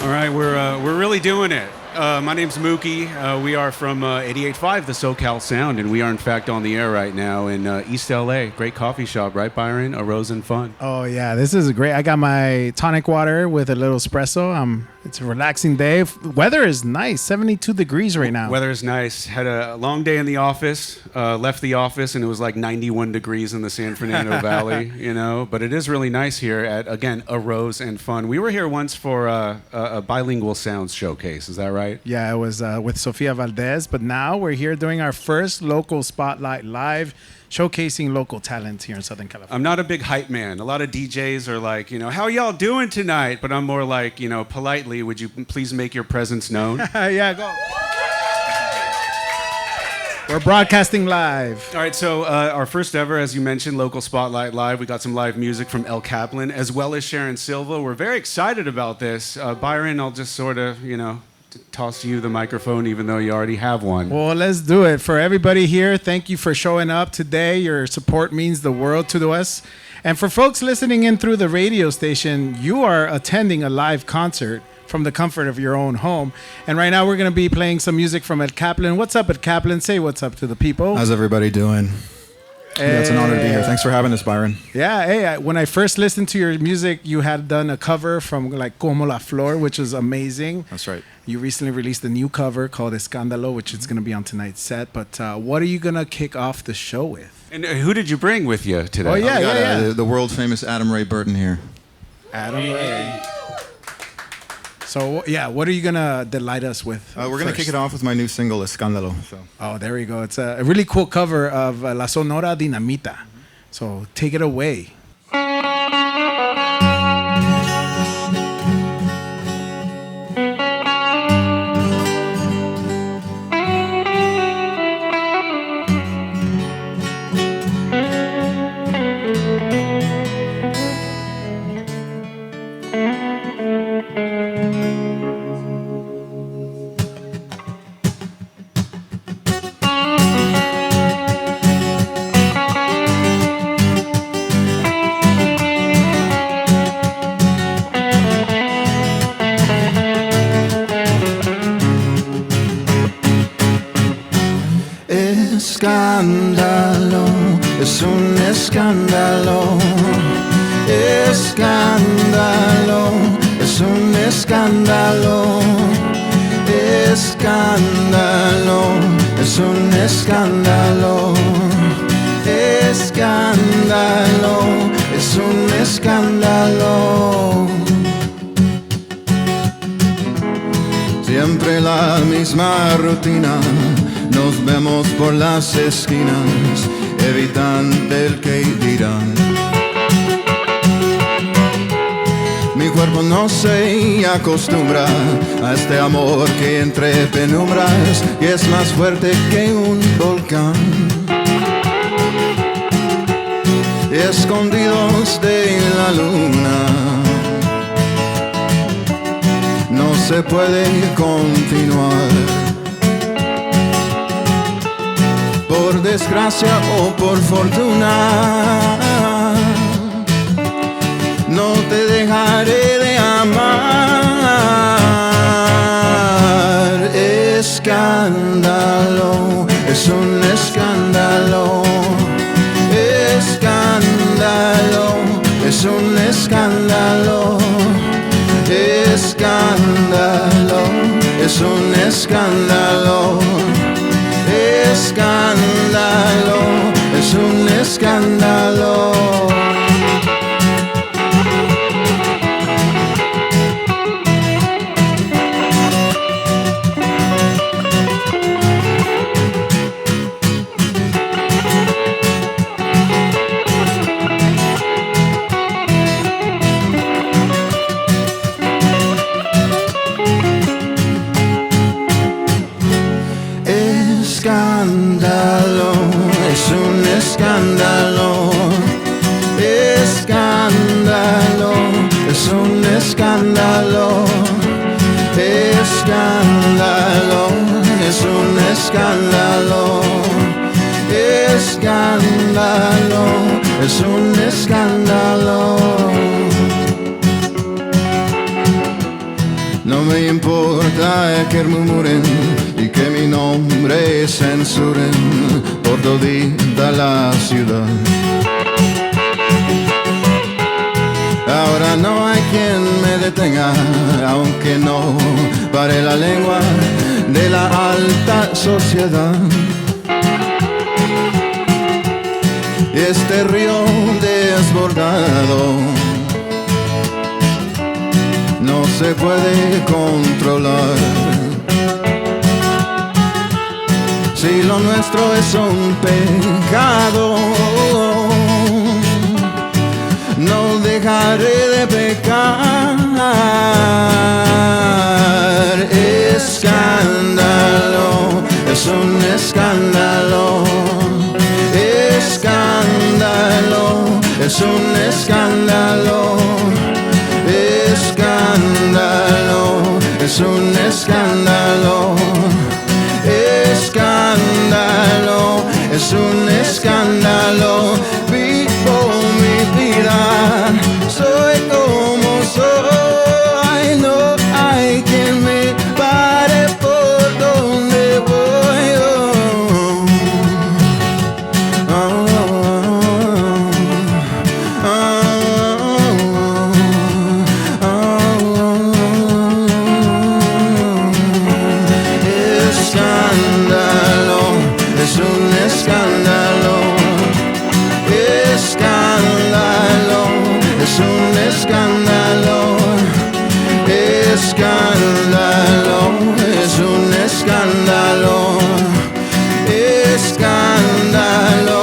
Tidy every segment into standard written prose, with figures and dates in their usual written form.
All right, we're really doing it. My name's Mookie. We are from 88.5, the SoCal Sound, and we are in fact on the air right now in East LA. Great coffee shop, right, Byron? A Rose and Fun. Oh yeah, this is great. I got my tonic water with a little espresso. It's a relaxing day. Weather is nice, 72 degrees right now. Weather is nice. Had a long day in the office. Left the office and it was like 91 degrees in the San Fernando Valley, you know. But it is really nice here at, again, A Rose and Fun. We were here once for a bilingual sounds showcase. Is that right? Yeah, it was with Sofia Valdez. But now we're here doing our first local spotlight live, showcasing local talent here in Southern California. I'm not a big hype man. A lot of DJs are like, you know, how y'all doing tonight? But I'm more like, you know, politely, would you please make your presence known? Yeah, go. We're broadcasting live. All right, so our first ever, as you mentioned, local spotlight live. We got some live music from Caplan as well as Sharon Silva. We're very excited about this. Byron, I'll just sort of, you know, toss you the microphone even though you already have one. Well, let's do it. For everybody here, thank you for showing up today. Your support means the world to us. And for folks listening in through the radio station, you are attending a live concert from the comfort of your own home. And right now we're going to be playing some music from Caplan. What's up Caplan? Say what's up to the people. How's everybody doing? Yeah, it's an honor to be here. Thanks for having us, Byron. Yeah, hey, when I first listened to your music, you had done a cover from like Como La Flor, which was amazing. That's right. You recently released a new cover called Escándalo, which is going to be on tonight's set. But what are you going to kick off the show with? And who did you bring with you today? Oh, yeah. The world famous Adam Ray Burton here. Adam Ray. So, yeah, what are you going to delight us with? We're going to kick it off with my new single, Escándalo. So. Oh, there we go. It's a really cool cover of La Sonora Dinamita. So take it away. Escándalo, es un escándalo. Escándalo, es un escándalo. Escándalo, es un escándalo. Escándalo, es un escándalo. Siempre la misma rutina. Nos vemos por las esquinas, evitando el que dirán. Mi cuerpo no se acostumbra a este amor que entre penumbras y es más fuerte que un volcán. Escondidos de la luna, no se puede continuar. Por desgracia o por fortuna, no te dejaré de amar. Escándalo, es un escándalo. Escándalo, es un escándalo. Escándalo, es un escándalo. Escándalo, es un escándalo. Escándalo, es un escándalo. Escándalo, es un escándalo. Escándalo, es un escándalo. Escándalo, es un escándalo. No importa que murmuren y que mi nombre censuren por todita la ciudad. Ahora no hay quien me detenga, aunque no pare la lengua de la alta sociedad. Este río desbordado no se puede controlar. Si lo nuestro es un pecado, no dejaré de pecar. Escándalo, es un escándalo. Escándalo, es un escándalo. Escándalo, es un escándalo. Escándalo, es un escándalo. Vivo mi vida, soy como soy. No hay quien me pare por donde voy. Escándalo, es un escándalo. Escándalo, es un escándalo. Escándalo, es un escándalo. Escándalo,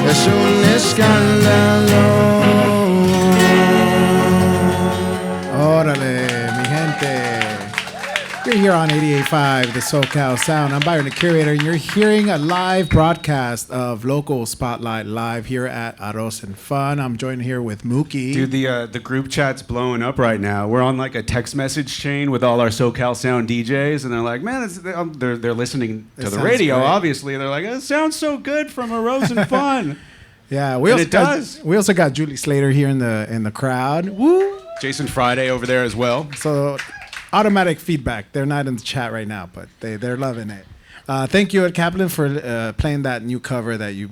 es un escándalo. Órale, mi gente. You're here on 88.5, the SoCal Sound. I'm Byron, the curator, and you're hearing a live broadcast of Local Spotlight live here at Arroz and Fun. I'm joined here with Mookie. Dude, the group chat's blowing up right now. We're on like a text message chain with all our SoCal Sound DJs, and they're like, man, they're listening to the radio, great. Obviously. They're like, it sounds so good from Arroz and Fun. Yeah, And it does. We also got Julie Slater here in the crowd. Woo! Jason Friday over there as well. So automatic feedback. They're not in the chat right now, but they're loving it. Thank you, Caplan, for playing that new cover that you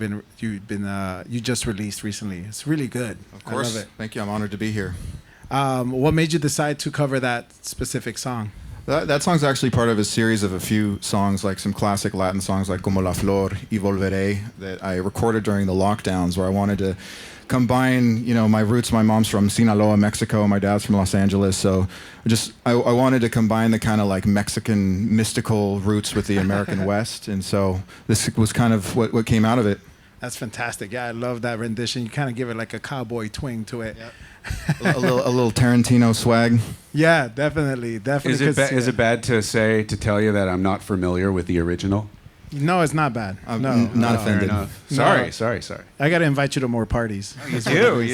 just released recently. It's really good. Of course. I love it. Thank you. I'm honored to be here. What made you decide to cover that specific song? That song's actually part of a series of a few songs, like some classic Latin songs like Como la Flor y Volveré that I recorded during the lockdowns, where I wanted to combine, my roots. My mom's from Sinaloa, Mexico. My dad's from Los Angeles. So I wanted to combine the kind of like Mexican mystical roots with the American West. And so this was kind of what came out of it. That's fantastic. Yeah, I love that rendition. You kind of give it like a cowboy twang to it. Yep. a little Tarantino swag. Yeah, definitely. Is it bad to tell you that I'm not familiar with the original? No, it's not bad. I'm no, not offended. No. Sorry. I got to invite you to more parties. You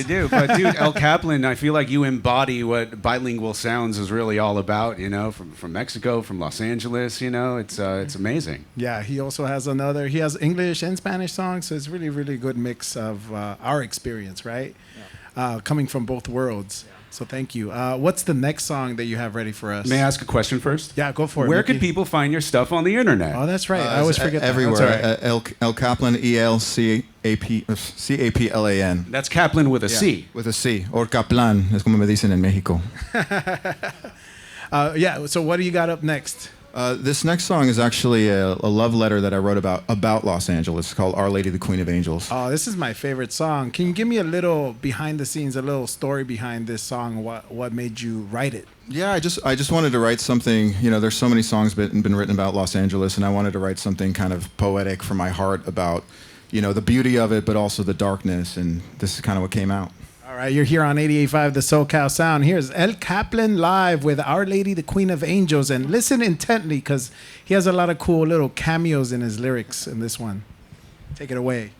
do. But dude, El Caplan, I feel like you embody what bilingual sounds is really all about, from Mexico, from Los Angeles, it's amazing. Yeah, he also has he has English and Spanish songs, so it's really, really good mix of our experience, right? Yeah. Coming from both worlds. Yeah. So thank you. What's the next song that you have ready for us? May I ask a question first? Yeah, go for it. Where Mickey. could people find your stuff on the internet? Oh, that's right. I always forget everywhere. that. El Caplan, Caplan. That's Caplan with a C. With a C. Or Caplan, es como me dicen en México. So what do you got up next? This next song is actually a love letter that I wrote about Los Angeles. It's called Our Lady, the Queen of Angels. Oh, this is my favorite song. Can you give me a little behind the scenes, a little story behind this song? What made you write it? Yeah, I just wanted to write something. There's so many songs been written about Los Angeles, and I wanted to write something kind of poetic from my heart about, the beauty of it, but also the darkness. And this is kind of what came out. All right, you're here on 88.5 the SoCal Sound. Here's El Caplan live with Our Lady, the Queen of Angels. And listen intently, because he has a lot of cool little cameos in his lyrics in this one. Take it away.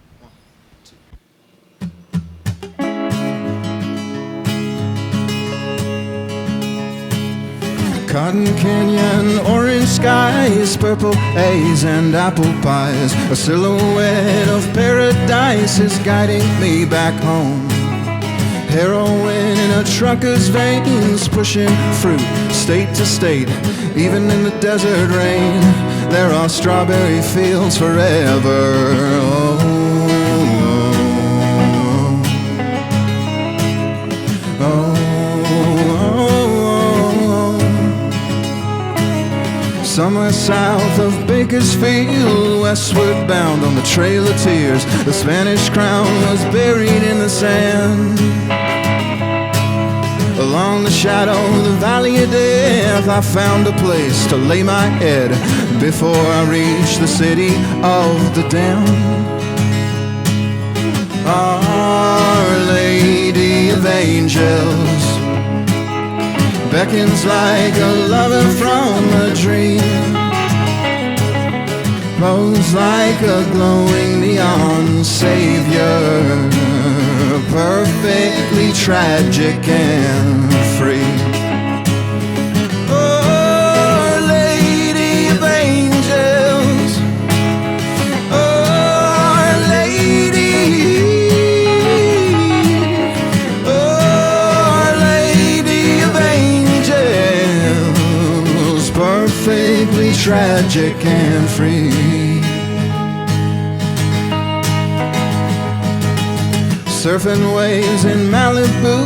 Cotton Canyon, orange skies, purple haze and apple pies. A silhouette of paradise is guiding me back home. Heroin in a trucker's veins, pushing fruit state to state. Even in the desert rain, there are strawberry fields forever. Oh, oh, oh, oh. Somewhere south of Bakersfield, westward bound on the Trail of Tears, the Spanish crown was buried in the sand. Along the shadow of the valley of death, I found a place to lay my head before I reached the city of the damned. Our Lady of Angels beckons like a lover from a dream, posed like a glowing neon savior, perfectly tragic and free. Oh, Lady of Angels, oh, Lady, oh, Lady of Angels, perfectly tragic and free. Surfing waves in Malibu,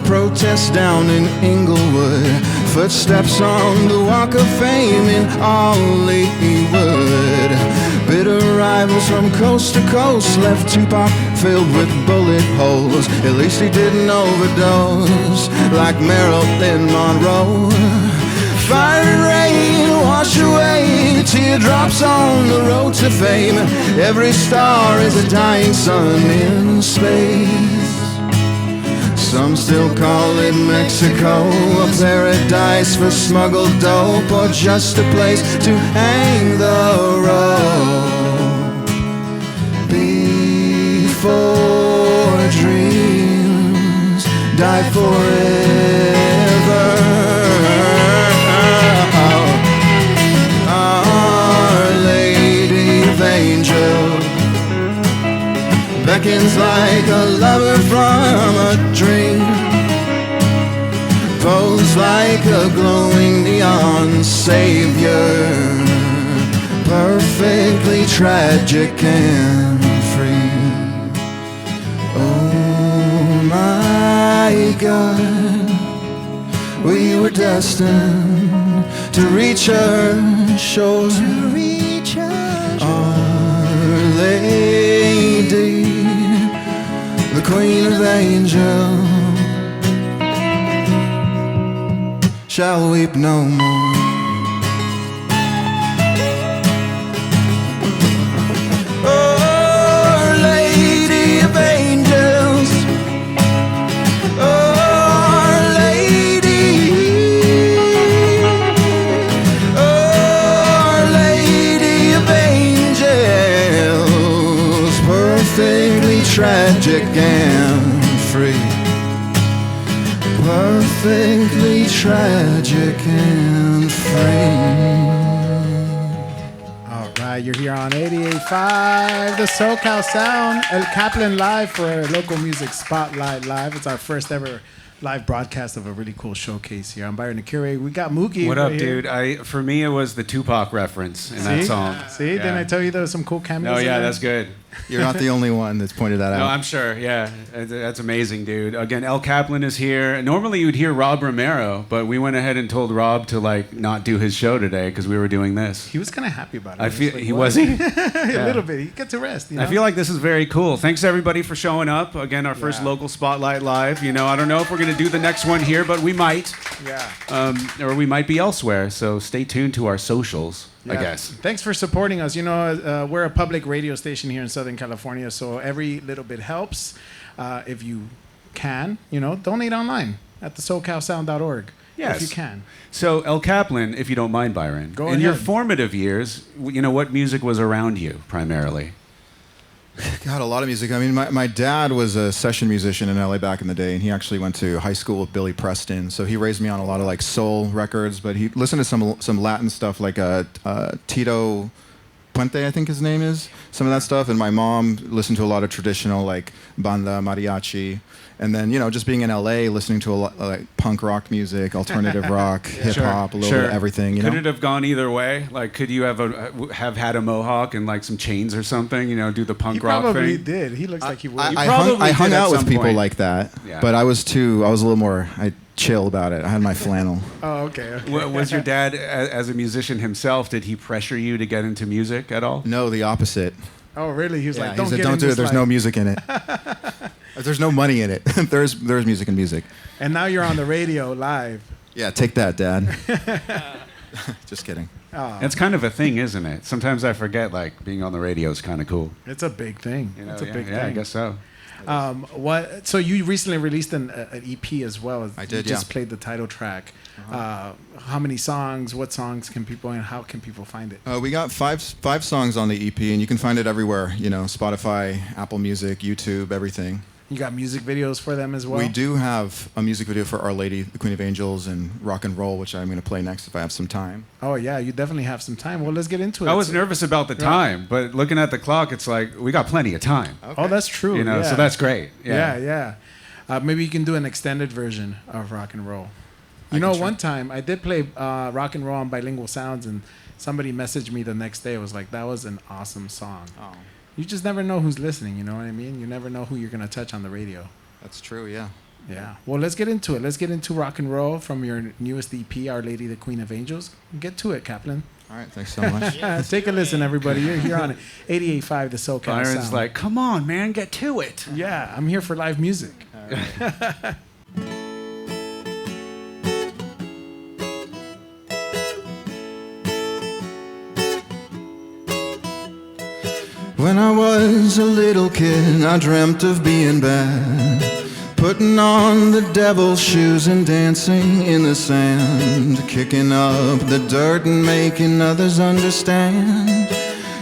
protests down in Inglewood, footsteps on the Walk of Fame in Hollywood. Bitter rivals from coast to coast left Tupac filled with bullet holes. At least he didn't overdose like Marilyn Monroe. Fire and rain wash away teardrops on the road to fame. Every star is a dying sun in space. Some still call it Mexico, a paradise for smuggled dope, or just a place to hang the rope before dreams die forever. Beckons like a lover from a dream, posed like a glowing neon savior, perfectly tragic and free. Oh my God, we were destined to reach her shore. Our Lady, the Queen of Angels, shall weep no more. Oh, Lady of Angels, oh, Lady, oh, Lady of Angels, perfectly tragic and free, perfectly tragic and free. All right, you're here on 88.5, the SoCal Sound, El Caplan Live for Local Music Spotlight Live. It's our first ever live broadcast of a really cool showcase here. I'm Byron the Curator. We got Mookie. What right up, here. dude? For me, it was the Tupac reference in that song. See, Yeah. didn't I tell you there was some cool cameos? Oh, in yeah, there? that's good. You're not the only one that's pointed that No, out. I'm sure. Yeah, that's amazing, dude. Again, El Caplan is here. Normally, you'd hear Rob Romero, but we went ahead and told Rob to not do his show today because we were doing this. He was kind of happy about it. I feel like, he what? was he. A little bit. He get to rest. You know? I feel like this is very cool. Thanks everybody for showing up. Again, our first local spotlight live. You know, I don't know if we're gonna do the next one here, but we might. Yeah. Or we might be elsewhere. So stay tuned to our socials. I guess. Thanks for supporting us. You know, we're a public radio station here in Southern California, so every little bit helps. If you can, donate online at the SoCalSound.org. Yes. If you can. So El Caplan, if you don't mind, Byron, Go in your ahead. formative years, what music was around you primarily? God, a lot of music. I mean, my dad was a session musician in LA back in the day, and he actually went to high school with Billy Preston. So he raised me on a lot of soul records, but he listened to some Latin stuff like Tito Puente, I think his name is. Some of that stuff. And my mom listened to a lot of traditional, like, banda, mariachi. And then, just being in LA, listening to a lot like punk rock music, alternative rock, hip hop, a little bit of everything. Could it have gone either way? Like, could you have had a mohawk and like some chains or something? Do the punk rock thing. He probably did. He looks like he would. I hung out with people like that, Yeah. but I was a little more chill about it. I had my flannel. Oh, okay. Was your dad, as a musician himself, did he pressure you to get into music at all? No, the opposite. Oh, really? He was like, he said, don't do it. There's no music in it. There's no money in it. there's music in music. And now you're on the radio live. Yeah, take that, Dad. Just kidding. Oh. It's kind of a thing, isn't it? Sometimes I forget, like, being on the radio is kind of cool. It's a big thing. It's a big thing. Yeah, I guess so. So you recently released an EP as well. I did, You just played the title track. How many songs? What songs can people, and how can people find it? We got five songs on the EP, and you can find it everywhere. Spotify, Apple Music, YouTube, everything. You got music videos for them as well? We do have a music video for Our Lady, the Queen of Angels, and Rock and Roll, which I'm going to play next if I have some time. Oh, yeah, you definitely have some time. Well, let's get into it. I was nervous about the time, but looking at the clock, it's like, we got plenty of time. Okay. Oh, that's true. So that's great. Yeah. Maybe you can do an extended version of Rock and Roll. One time I did play Rock and Roll on Bilingual Sounds, and somebody messaged me the next day. It was like, that was an awesome song. Oh. You just never know who's listening, you know what I mean? You never know who you're going to touch on the radio. That's true, yeah. Yeah. Well, let's get into it. Let's get into Rock and Roll from your newest EP, Our Lady, the Queen of Angels. Get to it, Caplan. All right, thanks so much. Take a listen, everybody. You're here on 88.5, the SoCal Byron's Sound. like, come on, man, get to it. Yeah, I'm here for live music. All right. When I was a little kid, I dreamt of being bad, putting on the devil's shoes and dancing in the sand, kicking up the dirt and making others understand.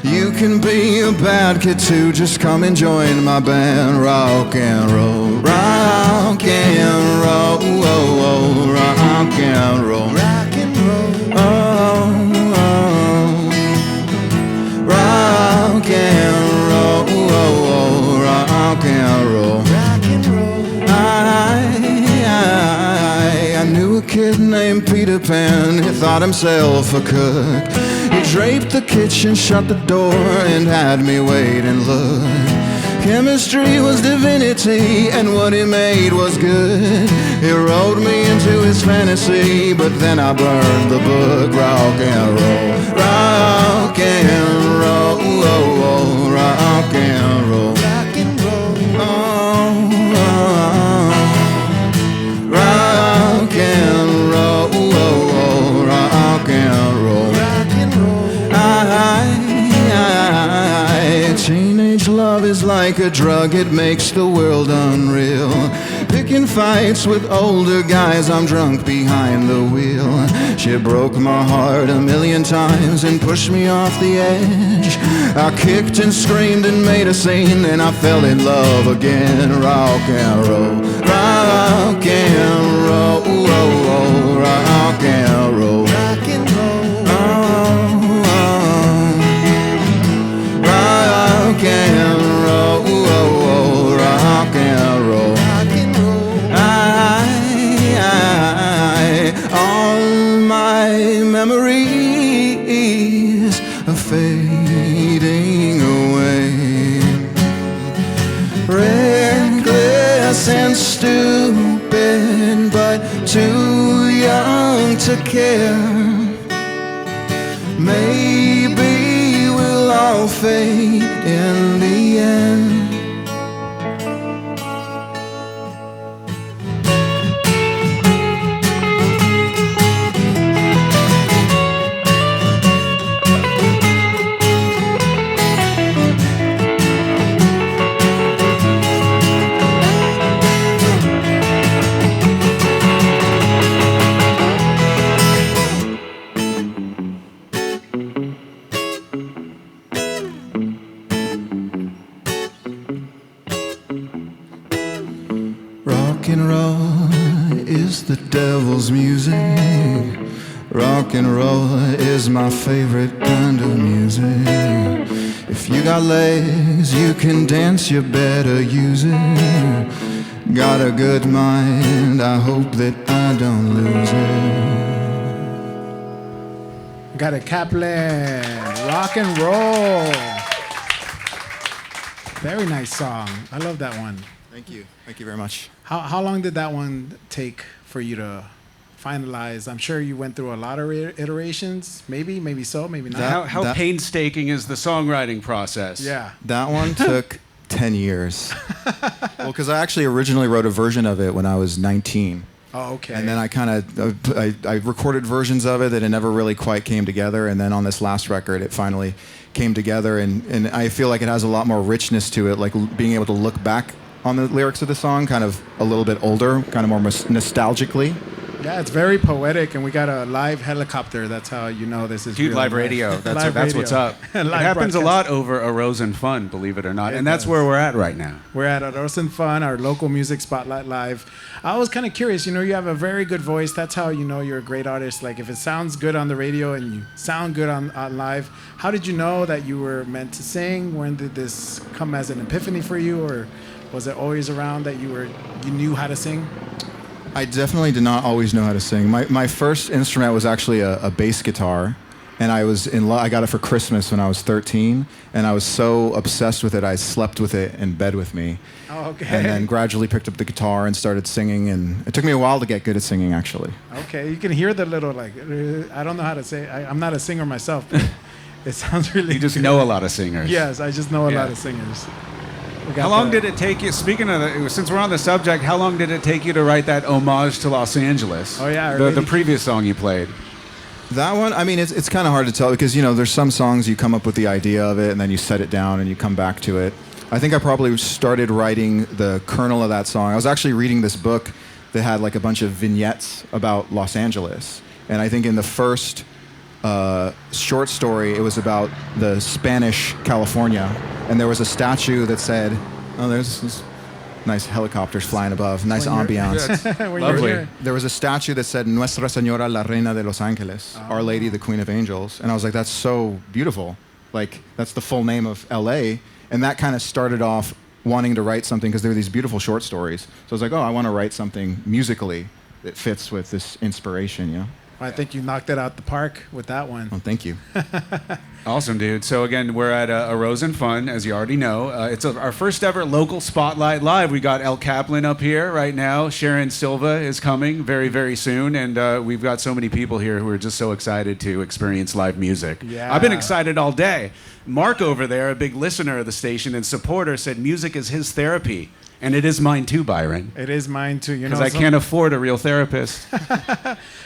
You can be a bad kid too, just come and join my band. Rock and roll, rock and roll, oh, oh, rock and roll, rock and roll, oh, oh. Rock and roll, oh, oh, rock and roll, rock and roll. I knew a kid named Peter Pan. He thought himself a cook. He draped the kitchen, shut the door, and had me wait and look. Chemistry was divinity, and what he made was good. He wrote me into his fantasy, but then I burned the book. Rock and roll, rock and roll, oh, oh, rock and roll, rock and roll, oh, oh. Rock and roll, oh, oh, rock and roll, rock and roll. Teenage love is like a drug, it makes the world unreal. Picking fights with older guys, I'm drunk behind the wheel. She broke my heart a million times and pushed me off the edge. I kicked and screamed and made a scene, and I fell in love again. Rock and roll, rock and roll, oh, oh, rock and roll, rock and roll, oh, oh. Rock and roll, oh, oh, rock and roll, rock and roll. All my memories are fading away. Reckless and stupid, but too young to care. Maybe we'll all fade in the end. Rock and roll is the devil's music. Rock and roll is my favorite kind of music. If you got legs, you can dance, you better use it. Got a good mind, I hope that I don't lose it. Got a Caplan, rock and roll. Very nice song. I love that one. Thank you. Thank you very much. How long did that one take for you to finalize? I'm sure you went through a lot of iterations. Maybe so, maybe not. How painstaking is the songwriting process? Yeah. That one took 10 years. Well, because I actually originally wrote a version of it when I was 19. Oh, okay. And then I recorded versions of it that it never really quite came together. And then on this last record, it finally came together. And I feel like it has a lot more richness to it, like being able to look back on the lyrics of the song kind of a little bit older, kind of more nostalgically. Yeah, it's very poetic, and we got a live helicopter. That's how you know this is Dude, real live life. radio. That's Live that's radio. what's up. It Live happens a broadcast. lot over a Rose and Fun, believe it or not. It And that's does. where we're at right now. We're at Aros and Fun, our local music spotlight live. I was kind of curious, you have a very good voice. That's how you know you're a great artist. Like if it sounds good on the radio and you sound good on live, how did you know that you were meant to sing? When did this come as an epiphany for you, or was it always around that you knew how to sing? I definitely did not always know how to sing. My first instrument was actually a bass guitar, and I was in love. I got it for Christmas when I was 13, and I was so obsessed with it, I slept with it in bed with me. Oh, okay. And then gradually picked up the guitar and started singing, and it took me a while to get good at singing, actually. Okay, you can hear the little I don't know how to say it. I'm not a singer myself, but it sounds really You just good. know a lot of singers. Yes, I just know a Yeah. lot of singers. We got How long the- did it take you, speaking of, since we're on the subject, how long did it take you to write that homage to Los Angeles? Oh, yeah, The really. previous song you played. That one, I mean, it's kind of hard to tell because, there's some songs you come up with the idea of it and then you set it down and you come back to it. I think I probably started writing the kernel of that song. I was actually reading this book that had like a bunch of vignettes about Los Angeles. And I think in the first short story, it was about the Spanish California. And there was a statue that said, oh, there's this nice helicopters flying above, nice ambiance. When Lovely. you're here. There was a statue that said Nuestra Señora la Reina de Los Angeles, Our Lady, the Queen of Angels. And I was like, that's so beautiful. Like, that's the full name of LA. And that kind of started off wanting to write something because there were these beautiful short stories. So I was like, oh, I want to write something musically that fits with this inspiration, I think you knocked it out the park with that one. Well, thank you. Awesome, dude. So again, we're at a Rose and Fun, as you already know. It's our first ever local spotlight live. We got El Caplan up here right now. Sharon Silva is coming very, very soon, and we've got so many people here who are just so excited to experience live music. Yeah. I've been excited all day. Marc over there, a big listener of the station and supporter, said music is his therapy, and it is mine too, Byron. It is mine too. Because I can't afford a real therapist.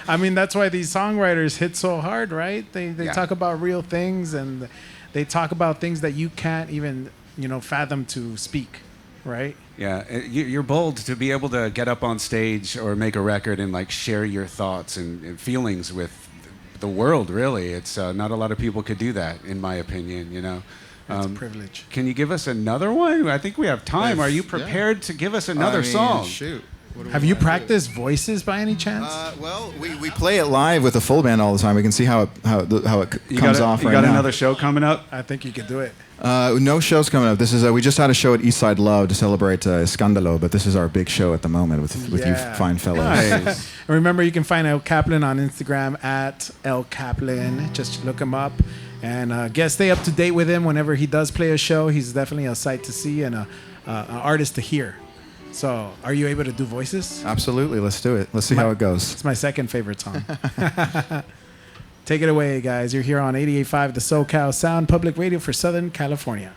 I mean, that's why these songwriters hit so hard, right? They Yeah. talk about real things, and they talk about things that you can't even, fathom to speak, right? Yeah, you're bold to be able to get up on stage or make a record and like share your thoughts and feelings with the world. Really, it's not a lot of people could do that, in my opinion. It's a privilege. Can you give us another one? I think we have time. Are you prepared to give us another song? Shoot. Have you practiced voices by any chance? Well, we play it live with a full band all the time. We can see how it You comes got, off you right got now. another show coming up? I think you could do it. No shows coming up. This is we just had a show at Eastside Love to celebrate Escándalo, but this is our big show at the moment with you Yeah. fine fellows. Nice. And remember, you can find El Caplan on Instagram at El Caplan. Just look him up and stay up to date with him whenever he does play a show. He's definitely a sight to see and an artist to hear. So, are you able to do voices? Absolutely, let's do it. Let's see how it goes. It's my second favorite song. Take it away, guys. You're here on 88.5, the SoCal Sound Public Radio for Southern California.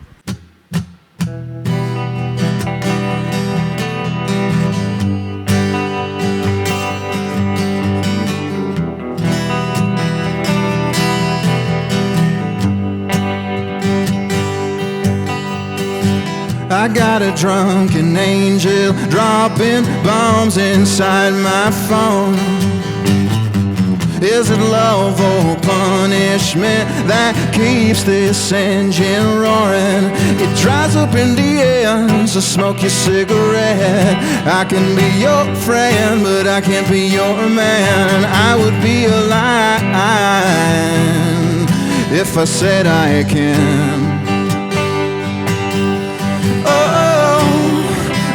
I got a drunken angel dropping bombs inside my phone. Is it love or punishment that keeps this engine roaring? It dries up in the end, so smoke your cigarette. I can be your friend, but I can't be your man. I would be a lying if I said I can.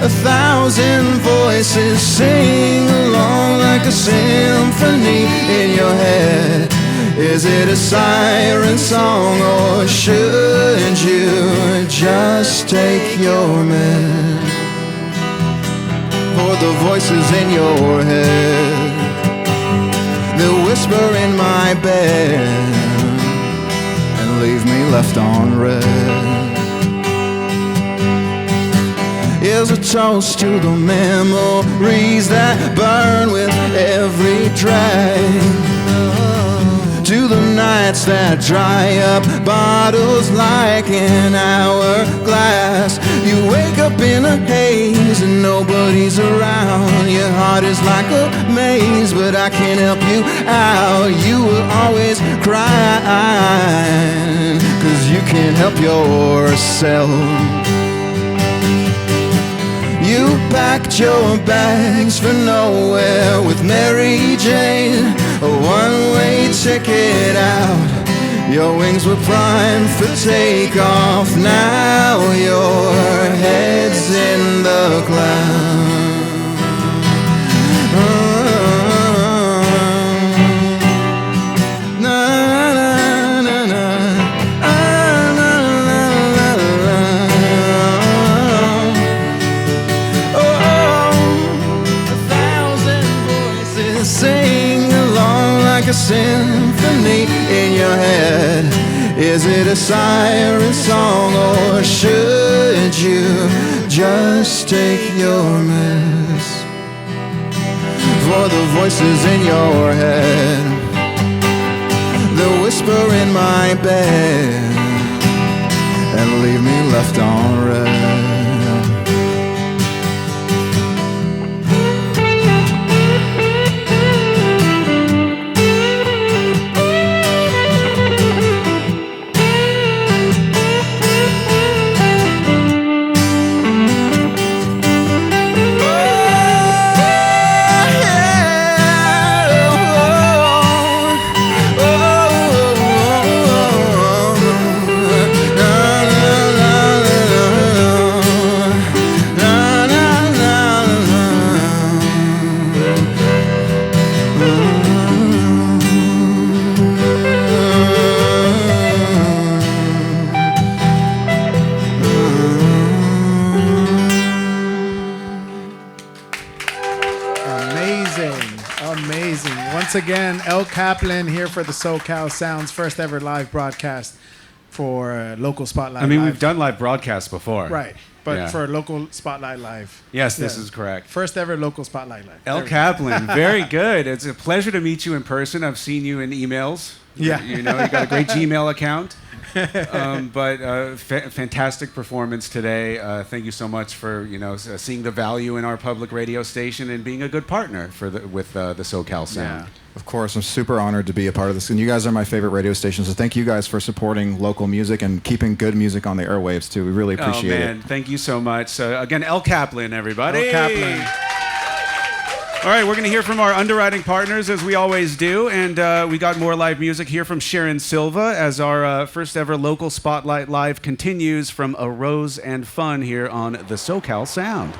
1,000 voices sing along like a symphony in your head. Is it a siren song, or should you just take your meds? For the voices in your head, they'll whisper in my bed and leave me left on red. Is a toast to the memories that burn with every drag, to the nights that dry up bottles like an hourglass. You wake up in a haze and nobody's around. Your heart is like a maze, but I can't help you out. You will always cry, 'cause you can't help yourself. You packed your bags for nowhere with Mary Jane, a one-way ticket out. Your wings were primed for takeoff. Now your head's in the clouds. A symphony in your head. Is it a siren song, or should you just take your meds? For the voices in your head, they'll whisper in my bed and leave me left on red. Once again, El Caplan here for the SoCal Sound's first ever live broadcast for Local Spotlight. I mean, Live. we've done live broadcasts before. Right, but Yeah. for Local Spotlight Live. Yes, this is correct. First ever Local Spotlight Live. El Caplan, very good. It's a pleasure to meet you in person. I've seen you in emails. Yeah. You know, you got a great Gmail account. But fantastic performance today. Thank you so much for seeing the value in our public radio station and being a good partner with the SoCal Sound. Yeah. Of course, I'm super honored to be a part of this, and you guys are my favorite radio station, so thank you guys for supporting local music and keeping good music on the airwaves, too. We really appreciate it. Thank you so much. So, again, El Caplan, everybody. El Caplan. All right, we're going to hear from our underwriting partners, as we always do, and we got more live music here from Sharon Silva as our first ever Local Spotlight Live continues from A Rose and Fun here on the SoCal Sound.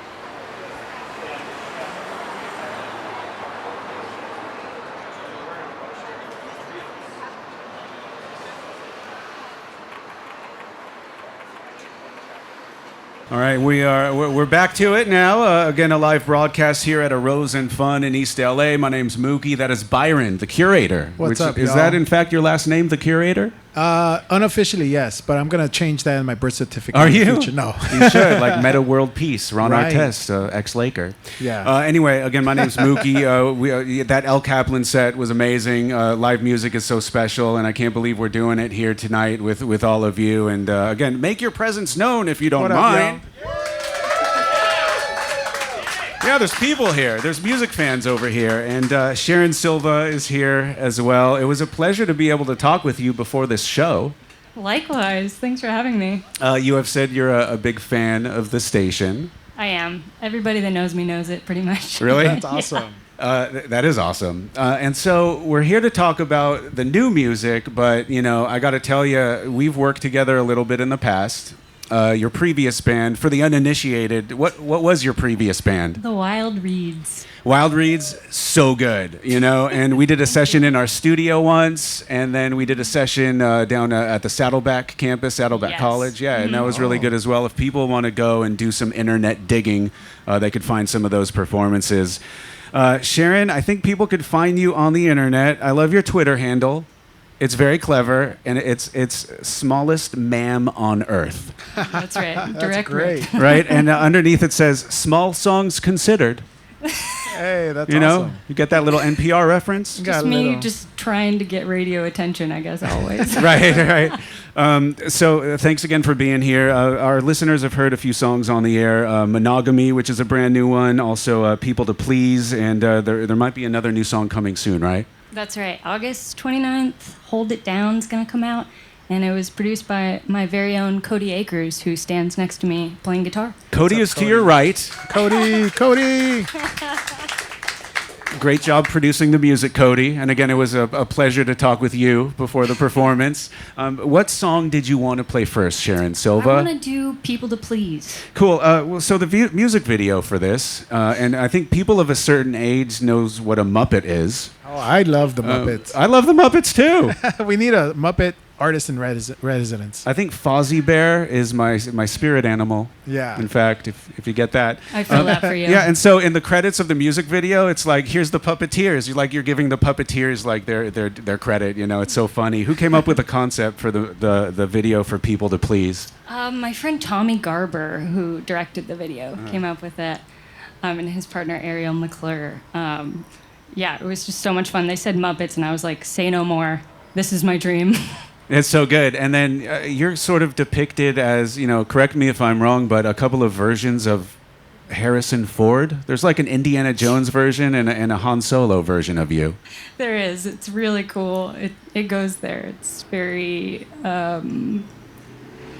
All right, we're back to it now. Again, a live broadcast here at A Rose and Fun in East LA. My name's Mookie. That is Byron, the curator. What's up, Is y'all? that in fact your last name, the curator? Unofficially, yes, but I'm gonna change that in my birth certificate. Are in the you? future. No. You should, like Meta World Peace, Ron Right. Artest, ex-Laker. Yeah. Anyway, again, my name's Mookie. That El Caplan set was amazing. Live music is so special, and I can't believe we're doing it here tonight with all of you. And again, make your presence known if you don't What up, mind. Yeah, there's people here. There's music fans over here. And Sharon Silva is here as well. It was a pleasure to be able to talk with you before this show. Likewise. Thanks for having me. You have said you're a big fan of the station. I am. Everybody that knows me knows it pretty much. Really? That's awesome. That is awesome. And so we're here to talk about the new music, but, you know, I got to tell you, we've worked together a little bit in the past. Your previous band, for the uninitiated, what was your previous band? The Wild Reeds. Wild Reeds, so good, you know. And we did a session in our studio once, and then we did a session down at the Saddleback campus, Saddleback Yes. College. Yeah, and that was really good as well. If people want to go and do some internet digging, they could find some of those performances. Sharon, I think people could find you on the internet. I love your Twitter handle. It's very clever, and it's smallest ma'am on earth, That's right. That's Direct great. right? And underneath it says "small songs considered." Hey, that's You know, awesome. you get that little NPR reference, Got Just a me little- just trying to get radio attention, I guess, always. right? Right. So thanks again for being here. Our listeners have heard a few songs on the air: "Monogamy," which is a brand new one, also "People to Please," and there might be another new song coming soon, right? That's right. August 29th, Hold It Down's going to come out. And it was produced by my very own Cody Akers, who stands next to me playing guitar. Cody is to your right. Cody. Great job producing the music, Cody. And again, it was a pleasure to talk with you before the performance. What song did you want to play first, Sharon Silva? I want to do People to Please. Cool. Well, so the music video for this, and I think people of a certain age knows what a Muppet is. Oh, I love the Muppets. I love the Muppets too. We need a Muppet artist in residence. I think Fozzie Bear is my spirit animal. Yeah. In fact, if you get that. I feel that for you. Yeah, and so in the credits of the music video, it's like, here's the puppeteers. You're giving the puppeteers like their credit. You know, it's so funny. Who came up with the concept for the video for People to Please? My friend Tommy Garber, who directed the video, came up with it, and his partner Ariel McClure. Yeah, it was just so much fun. They said Muppets, and I was like, say no more. This is my dream. It's so good. And then you're sort of depicted as, you know, correct me if I'm wrong, but a couple of versions of Harrison Ford. There's like an Indiana Jones version and a Han Solo version of you. There is. It's really cool. It goes there. It's very. I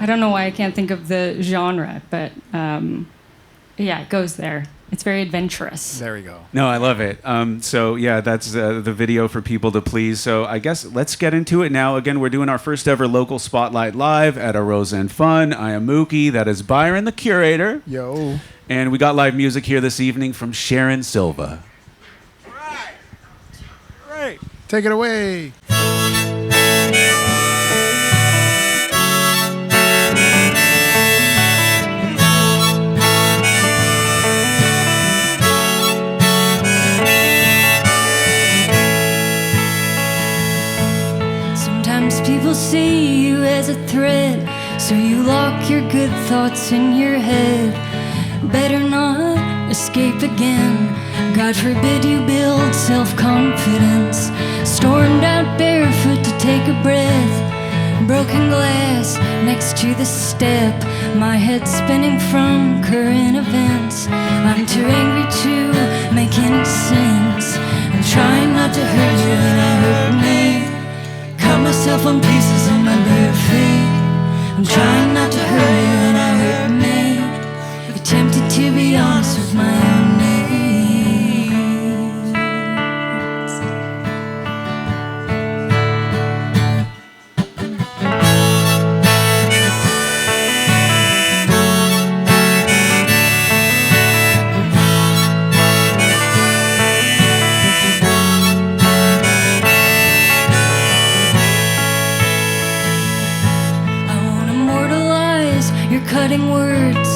don't know why I can't think of the genre, but yeah, it goes there. It's very adventurous. There we go. No, I love it. So yeah, that's the video for People to Please. So I guess let's get into it now. Again, we're doing our first ever local spotlight live at A Rose and Fun. I am Mookie. That is Byron, the curator. Yo. And we got live music here this evening from Sharon Silva. Right. Take it away. People see you as a threat, so you lock your good thoughts in your head. Better not escape again. God forbid you build self-confidence. Stormed out barefoot to take a breath. Broken glass next to the step. My head spinning from current events. I'm too angry to make any sense. I'm trying not to hurt you and I hurt me. Cut myself on pieces in my bare feet. I'm trying not to hurt you and I hurt me. Attempted to be honest with my own needs. Cutting words,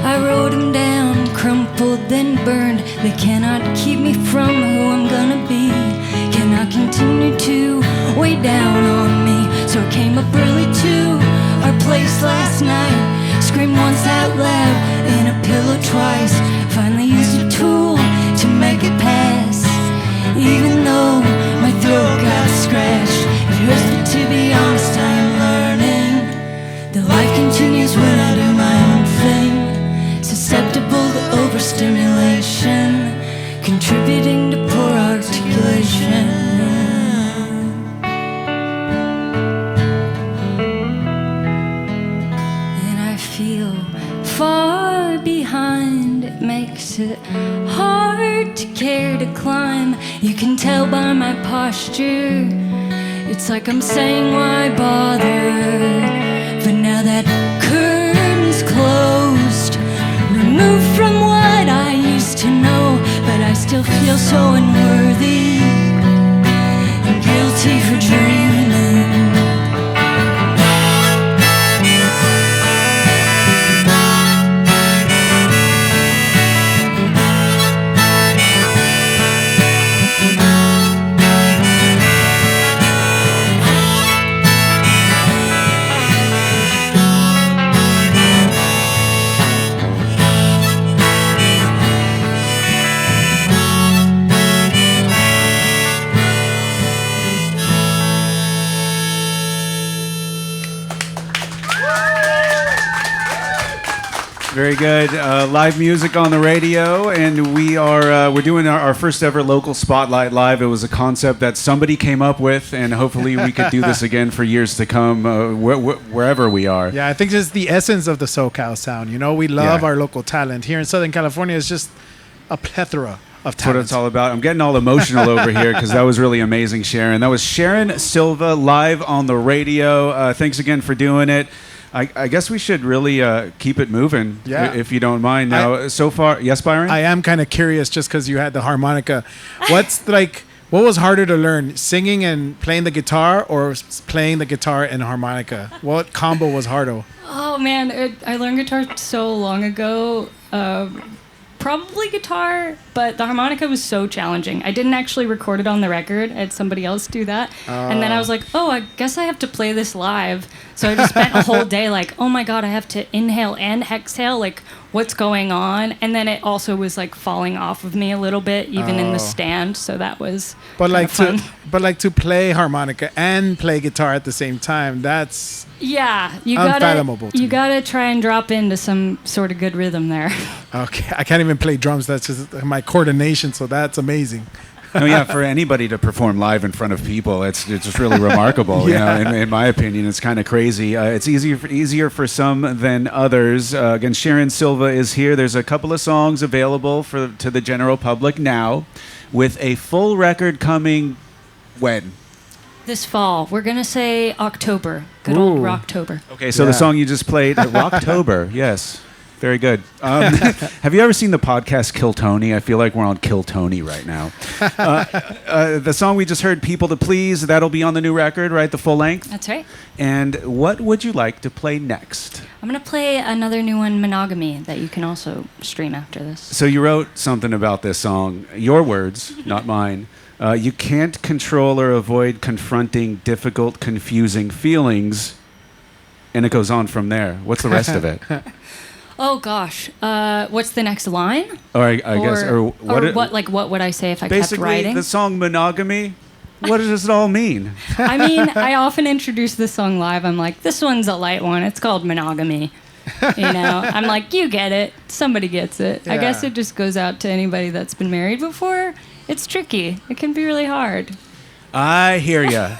I wrote them down, crumpled then burned. They cannot keep me from who I'm gonna be. Cannot continue to weigh down on me. So I came up early to our place last night. Screamed once out loud, in a pillow twice. Finally used a tool to make it pass. Even though my throat got scratched, it hurts, but to be honest, I am learning that life continues when I do my own thing. Susceptible to overstimulation. fighting to poor articulation. And I feel far behind. It makes it hard to care to climb. You can tell by my posture. It's like I'm saying, why bother? But now that curtain's closed, removed from what I used to know, but I still feel so unworthy and guilty for dreaming. Very good. Live music on the radio, and we're doing our first ever local spotlight live. It was a concept that somebody came up with, and hopefully we could do this again for years to come, wherever we are. Yeah, I think it's the essence of the SoCal Sound. You know, we love Yeah. our local talent. Here in Southern California, it's just a plethora of That's what talent. it's all about. I'm getting all emotional over here because that was really amazing, Sharon. That was Sharon Silva live on the radio. Thanks again for doing it. I guess we should really keep it moving, Yeah. if you don't mind. Now, so far, yes, Byron? I am kind of curious just because you had the harmonica. What was harder to learn, singing and playing the guitar or playing the guitar and harmonica? What combo was harder? Oh man, I learned guitar so long ago. Probably guitar, but the harmonica was so challenging. I didn't actually record it on the record. I had somebody else do that. And then I was like, oh, I guess I have to play this live. So I just spent a whole day like, oh my God, I have to inhale and exhale. Like, what's going on? And then it also was like falling off of me a little bit, even in the stand. So that was fun. To play harmonica and play guitar at the same time, that's Yeah, unfathomable to you me. gotta try and drop into some sort of good rhythm there. okay. I can't even play drums. That's just my coordination. So that's amazing. No, yeah, for anybody to perform live in front of people, it's just really remarkable. Yeah. You know, in my opinion, it's kind of crazy. It's easier for some than others. Again, Sharon Silva is here. There's a couple of songs available to the general public now, with a full record coming when? This fall, we're gonna say October. Good old Ooh. Rocktober. Okay, so Yeah. the song you just played, Rocktober, yes. Very good. Have you ever seen the podcast Kill Tony? I feel like we're on Kill Tony right now. The song we just heard, People to Please, that'll be on the new record, right? The full length? That's right. And what would you like to play next? I'm gonna play another new one, Monogamy, that you can also stream after this. So you wrote something about this song. Your words, not mine. You can't control or avoid confronting difficult, confusing feelings. And it goes on from there. What's the rest of it? Oh gosh, what's the next line? Or I guess, or what would I say if I kept basically, writing? the song Monogamy, what does it all mean? I mean, I often introduce this song live. I'm like, this one's a light one. It's called Monogamy. You know, I'm like, you get it. Somebody gets it. I guess Yeah. it just goes out to anybody that's been married before. It's tricky. It can be really hard. I hear ya.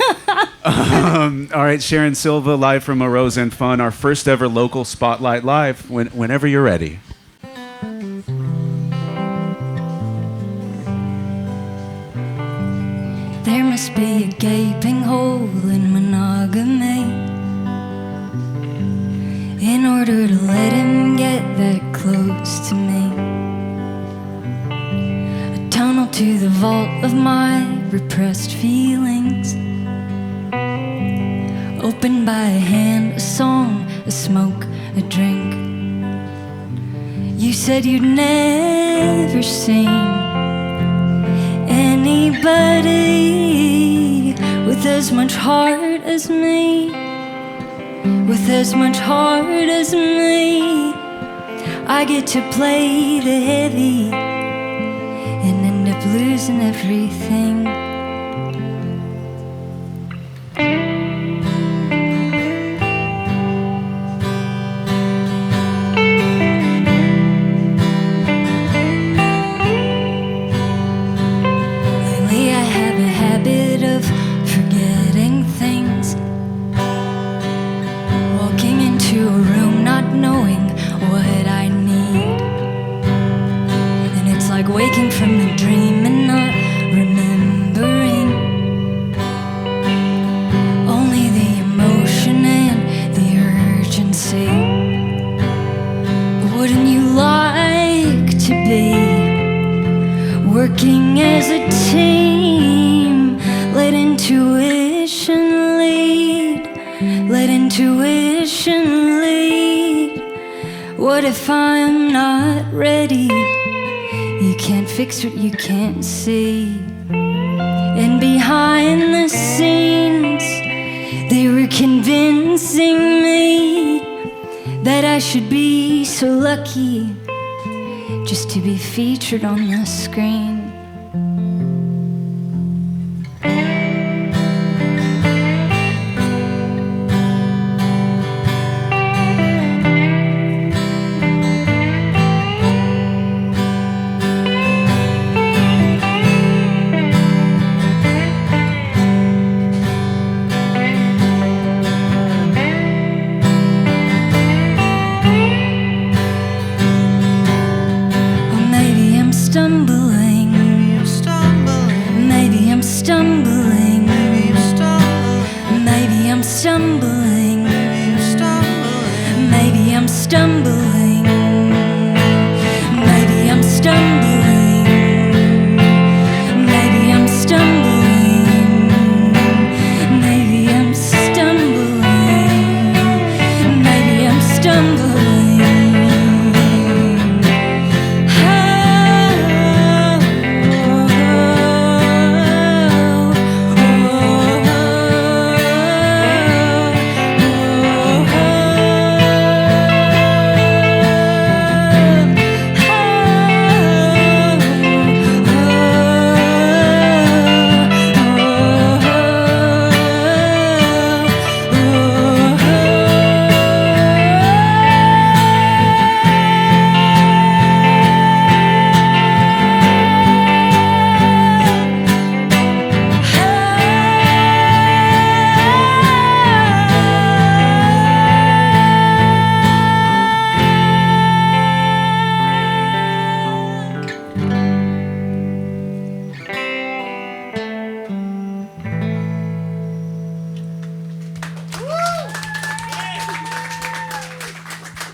All right, Sharon Silva, live from A Rose and Fun, our first ever local Spotlight Live, whenever you're ready. There must be a gaping hole in monogamy in order to let him get that close to me. A tunnel to the vault of my repressed feelings, opened by a hand, a song, a smoke, a drink. You said you'd never seen anybody with as much heart as me, with as much heart as me. I get to play the heavy and end up losing everything. intuition lead? What if I'm not ready? You can't fix what you can't see. And behind the scenes, they were convincing me that I should be so lucky just to be featured on the screen.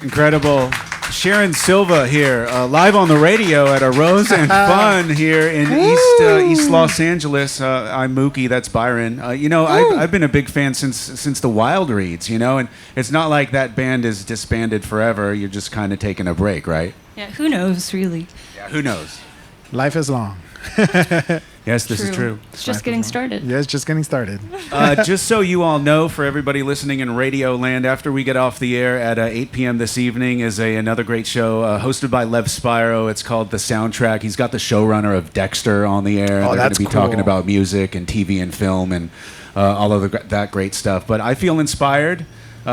Incredible. Sharon Silva here, live on the radio at a Rose and Fun here in East Los Angeles. I'm Mookie, that's Byron. I've been a big fan since the Wild Reeds, and it's not like that band is disbanded forever. You're just kind of taking a break, right? Yeah, who knows, really? Yeah, who knows? Life is long. Yes, this is true. It's just getting started. Yeah, it's just getting started. Just so you all know, for everybody listening in Radio Land, after we get off the air at 8 p.m. this evening is another great show hosted by Lev Spiro. It's called The Soundtrack. He's got the showrunner of Dexter on the air. They're going to be talking about music and TV and film and all of that great stuff. But I feel inspired.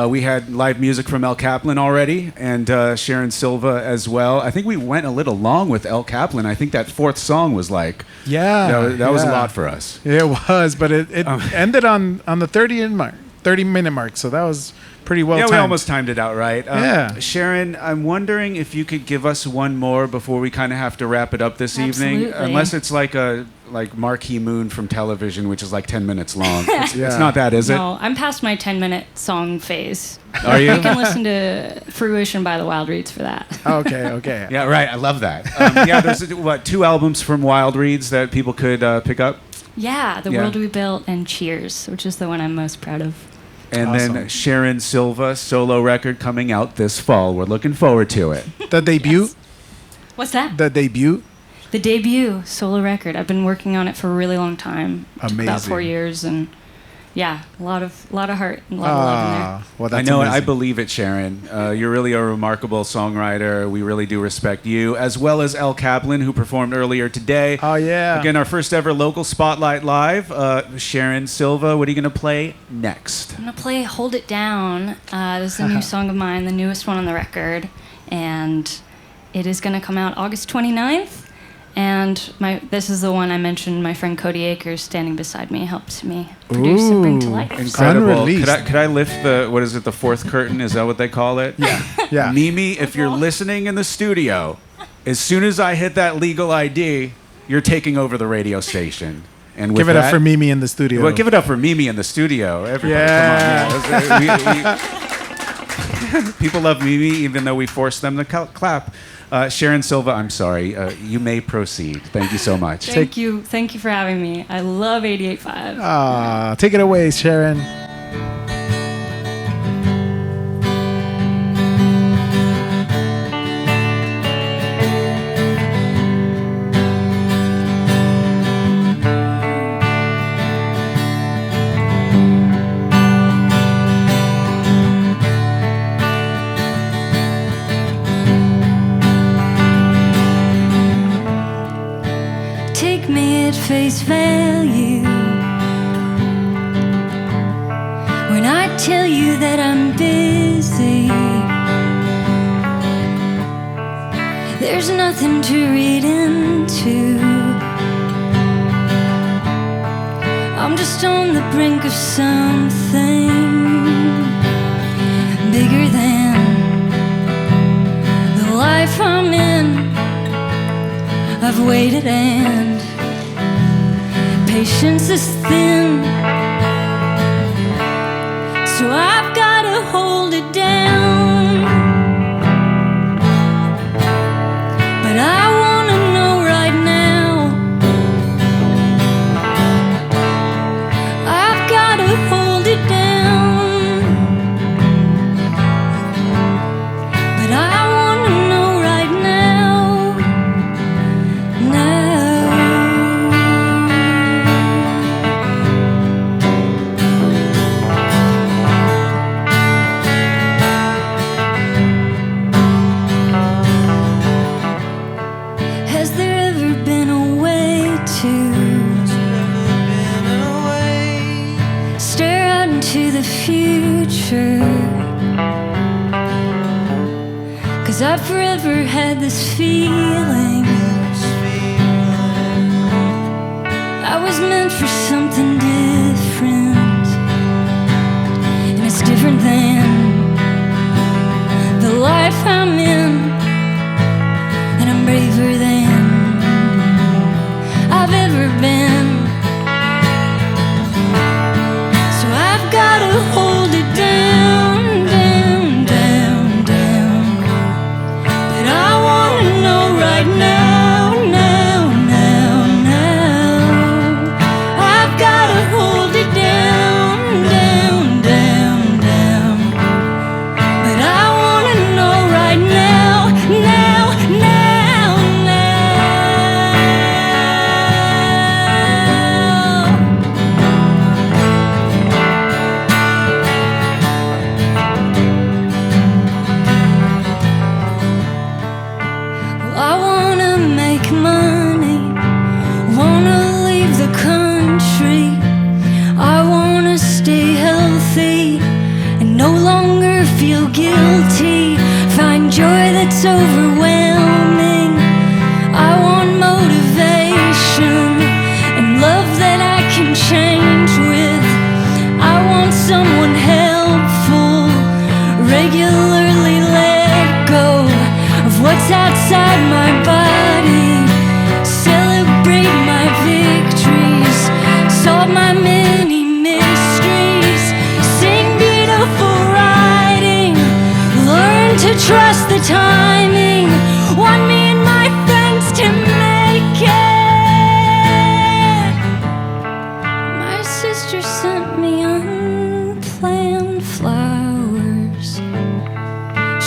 We had live music from El Caplan already, and Sharon Silva as well. I think we went a little long with El Caplan. I think that fourth song was like, that was a lot for us. It was, but it ended on the 30-minute mark, so that was pretty well timed. We almost timed it out right. Yeah. Sharon, I'm wondering if you could give us one more before we kind of have to wrap it up this evening, unless it's like Marquee Moon from television, which is like 10 minutes long. It's not that, is it? No, I'm past my 10-minute song phase. Are you? You can listen to Fruition by the Wild Reeds for that. Okay. Yeah, right. I love that. There's 2 albums from Wild Reeds that people could pick up? Yeah, The World We Built and Cheers, which is the one I'm most proud of. And then Sharon Silva, solo record coming out this fall. We're looking forward to it. The debut? Yes. What's that? The debut? The debut solo record. I've been working on it for a really long time. Amazing. About 4 years, and yeah, a lot of heart and a lot of love in there. Well, I know it. I believe it, Sharon. You're really a remarkable songwriter. We really do respect you, as well as El Caplan, who performed earlier today. Oh, yeah. Again, our first ever local spotlight live. Sharon Silva, what are you going to play next? I'm going to play Hold It Down. This is a new song of mine, the newest one on the record, and it is going to come out August 29th. And this is the one I mentioned. My friend Cody Akers, standing beside me, helped me produce and bring to life. Incredible. Could I lift the fourth curtain? Is that what they call it? Yeah. Mimi, if you're listening in the studio, as soon as I hit that legal ID, you're taking over the radio station. And give it up for Mimi in the studio. Well, give it up for Mimi in the studio. Everybody, come on. People love Mimi, even though we force them to clap. Sharon Silva, I'm sorry. You may proceed. Thank you so much. Thank you for having me. I love 88.5. Take it away, Sharon. face value when I tell you that I'm busy. There's nothing to read into. I'm just on the brink of something bigger than the life I'm in. I've waited and patience is thin, so I've gotta hold it down. But I wanna know right now, I've gotta hold it down. But I wanna know right now, now. Has there ever been a way to stare out into the future? 'Cause I've forever had this feeling I was meant for something different, and it's different than the life I'm in, and I'm braver than I've ever been. So I've gotta hold it down, down, down, down. But I wanna know right now, now, now, now. I've gotta hold it down, down, down, down. But I wanna know right now, now, now, now. Well, I wanna make money, wanna leave the country. I wanna stay healthy and no longer feel guilty. Find joy that's overwhelming. I want motivation and love that I can change with. I want someone helpful, regularly let go of what's outside my body. Celebrate my victories, solve my many mysteries, sing beautiful writing, learn to trust the timing. Want me and my friends to make it. My sister sent me unplanned flowers.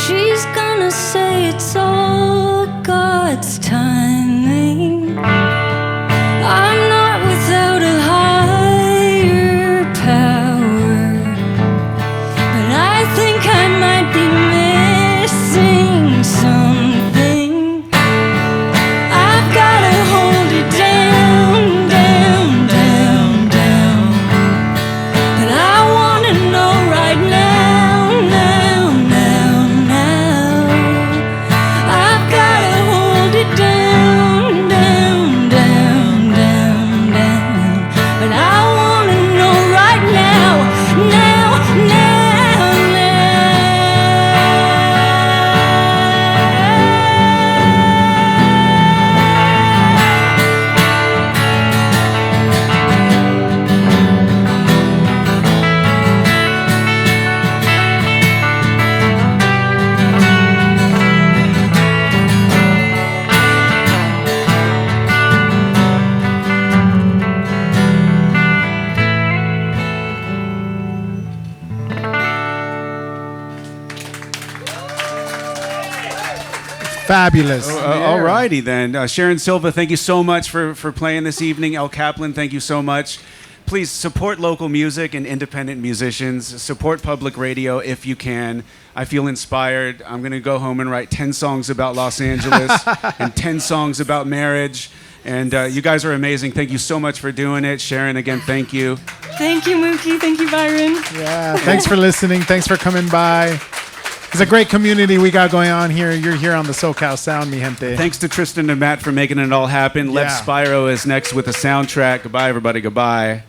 She's gonna say it's all God's timing. I'm not without a higher power, but I think I might be missing something. I've gotta hold it down, down, down, down. But I wanna know right now, now, now, now. I've gotta hold it down, down, down, down, down. But I wanna know right now, now, now, now. Fabulous. All righty then. Sharon Silva, thank you so much for playing this evening. El Caplan, thank you so much. Please support local music and independent musicians. Support public radio if you can. I feel inspired. I'm going to go home and write 10 songs about Los Angeles and 10 songs about marriage And you guys are amazing. Thank you so much for doing it. Sharon, again, thank you. Thank you, Mookie. Thank you, Byron. Yeah, thanks for listening. Thanks for coming by. It's a great community we got going on here. You're here on the SoCal Sound, mi gente. Thanks to Tristan and Matt for making it all happen. Lev Yeah. Spyro is next with the soundtrack. Goodbye, everybody. Goodbye.